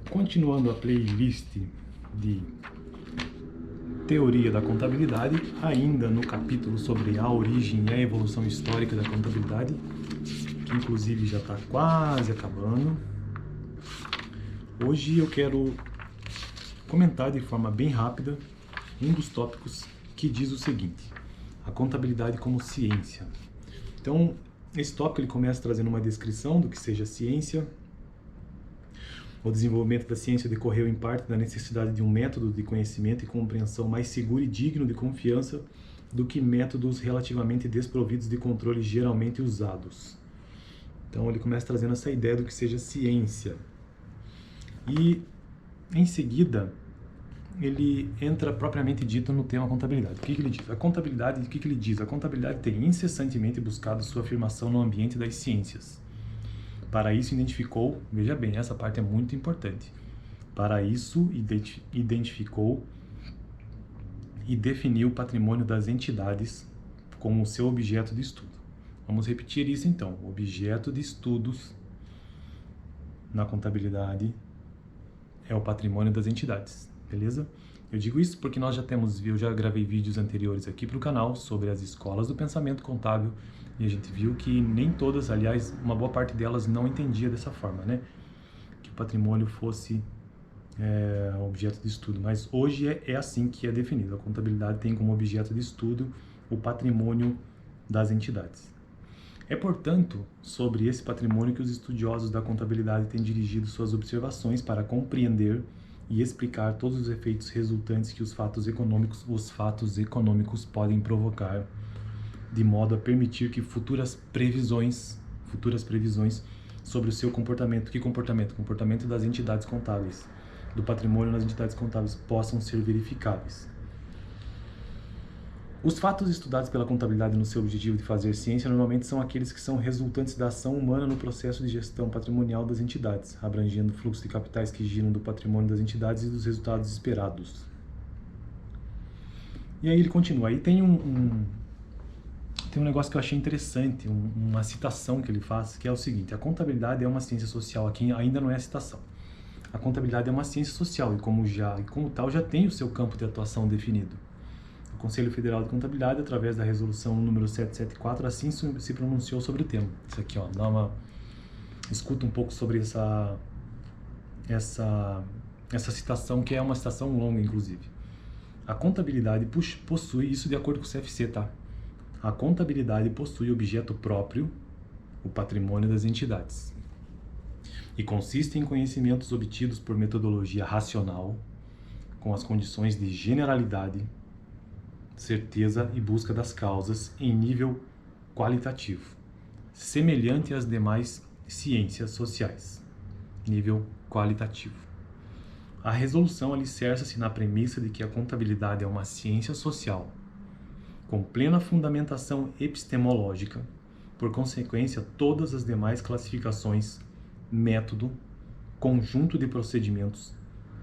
Continuando a playlist de Teoria da Contabilidade, ainda no capítulo sobre a origem e a evolução histórica da contabilidade, que inclusive já está quase acabando. Hoje eu quero comentar de forma bem rápida um dos tópicos que diz o seguinte: a contabilidade como ciência. Então, esse tópico ele começa trazendo uma descrição do que seja ciência. O desenvolvimento da ciência decorreu em parte da necessidade de um método de conhecimento e compreensão mais seguro e digno de confiança do que métodos relativamente desprovidos de controle geralmente usados. Então ele começa trazendo essa ideia do que seja ciência. E em seguida ele entra propriamente dito no tema contabilidade. O que ele diz? A contabilidade, o que ele diz? A contabilidade tem incessantemente buscado sua afirmação no ambiente das ciências. Para isso identificou, veja bem, essa parte é muito importante. Para isso identificou e definiu o patrimônio das entidades como seu objeto de estudo. Vamos repetir isso então. O objeto de estudos na contabilidade é o patrimônio das entidades, beleza? Eu digo isso porque eu já gravei vídeos anteriores aqui para o canal sobre as escolas do pensamento contábil e a gente viu que nem todas, aliás, uma boa parte delas não entendia dessa forma, né? Que o patrimônio fosse objeto de estudo, mas hoje é assim que é definido. A contabilidade tem como objeto de estudo o patrimônio das entidades. É, portanto, sobre esse patrimônio que os estudiosos da contabilidade têm dirigido suas observações para compreender e explicar todos os efeitos resultantes que os fatos econômicos podem provocar, de modo a permitir que futuras previsões sobre o seu comportamento, comportamento das entidades contábeis, do patrimônio nas entidades contábeis, possam ser verificáveis. Os fatos estudados pela contabilidade no seu objetivo de fazer ciência normalmente são aqueles que são resultantes da ação humana no processo de gestão patrimonial das entidades, abrangendo o fluxo de capitais que giram do patrimônio das entidades e dos resultados esperados. E aí ele continua. Aí tem um negócio que eu achei interessante, uma citação que ele faz, que é o seguinte: a contabilidade é uma ciência social. Aqui ainda não é a citação. A contabilidade é uma ciência social e como tal já tem o seu campo de atuação definido. O Conselho Federal de Contabilidade, através da resolução número 774, assim se pronunciou sobre o tema. Isso aqui, ó, escuta um pouco sobre essa citação, que é uma citação longa, inclusive. A contabilidade possui, isso de acordo com o CFC, tá? A contabilidade possui objeto próprio, o patrimônio das entidades, e consiste em conhecimentos obtidos por metodologia racional, com as condições de generalidade, certeza e busca das causas em nível qualitativo, semelhante às demais ciências sociais, nível qualitativo. A resolução alicerça-se na premissa de que a contabilidade é uma ciência social, com plena fundamentação epistemológica. Por consequência, todas as demais classificações, método, conjunto de procedimentos,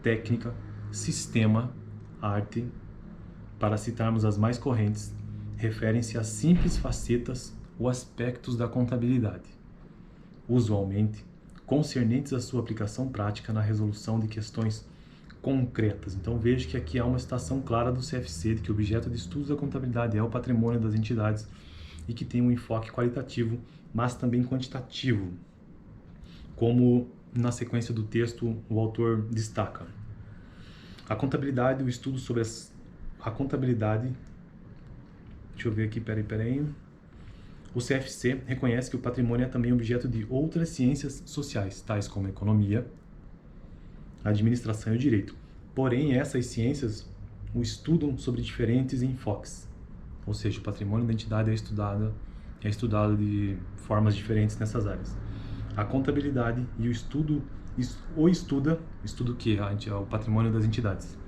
técnica, sistema, arte, para citarmos as mais correntes, referem-se a simples facetas ou aspectos da contabilidade, usualmente concernentes à sua aplicação prática na resolução de questões concretas. Então veja que aqui há uma citação clara do CFC de que o objeto de estudos da contabilidade é o patrimônio das entidades e que tem um enfoque qualitativo, mas também quantitativo, como na sequência do texto o autor destaca. A contabilidade, o estudo sobre a contabilidade, deixa eu ver aqui, peraí. O CFC reconhece que o patrimônio é também objeto de outras ciências sociais, tais como a economia, a administração e o direito. Porém, essas ciências o estudam sobre diferentes enfoques. Ou seja, o patrimônio da entidade é estudado de formas diferentes nessas áreas. A contabilidade e o estudo o que? O patrimônio das entidades.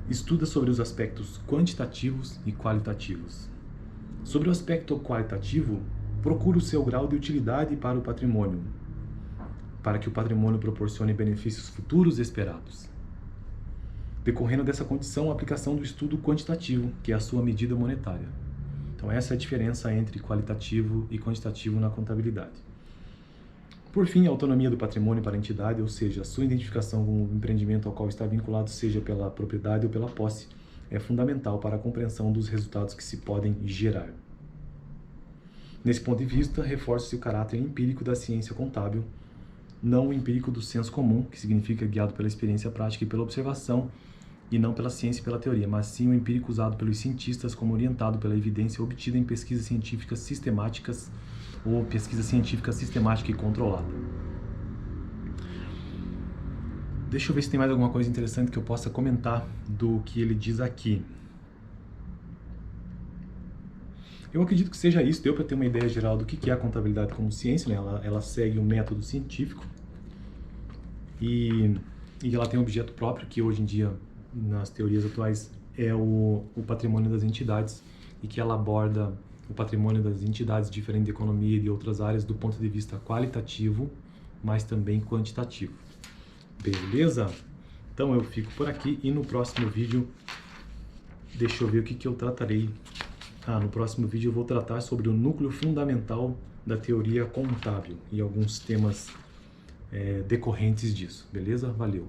Estuda sobre os aspectos quantitativos e qualitativos. Sobre o aspecto qualitativo, procura o seu grau de utilidade para o patrimônio, para que o patrimônio proporcione benefícios futuros esperados. Decorrendo dessa condição, a aplicação do estudo quantitativo, que é a sua medida monetária. Então essa é a diferença entre qualitativo e quantitativo na contabilidade. Por fim, a autonomia do patrimônio para a entidade, ou seja, a sua identificação com o empreendimento ao qual está vinculado, seja pela propriedade ou pela posse, é fundamental para a compreensão dos resultados que se podem gerar. Nesse ponto de vista, reforça-se o caráter empírico da ciência contábil, não o empírico do senso comum, que significa guiado pela experiência prática e pela observação, e não pela ciência e pela teoria, mas sim o empírico usado pelos cientistas como orientado pela evidência obtida em pesquisas científicas sistemáticas ou pesquisa científica sistemática e controlada. Deixa eu ver se tem mais alguma coisa interessante que eu possa comentar do que ele diz aqui. Eu acredito que seja isso, deu para ter uma ideia geral do que é a contabilidade como ciência, né? Ela segue um método científico e ela tem um objeto próprio, que hoje em dia, nas teorias atuais, é o patrimônio das entidades, e que ela aborda o patrimônio das entidades diferentes de economia e de outras áreas do ponto de vista qualitativo, mas também quantitativo. Beleza? Então eu fico por aqui e no próximo vídeo, deixa eu ver o que eu tratarei. No próximo vídeo eu vou tratar sobre o núcleo fundamental da teoria contábil e alguns temas decorrentes disso. Beleza? Valeu!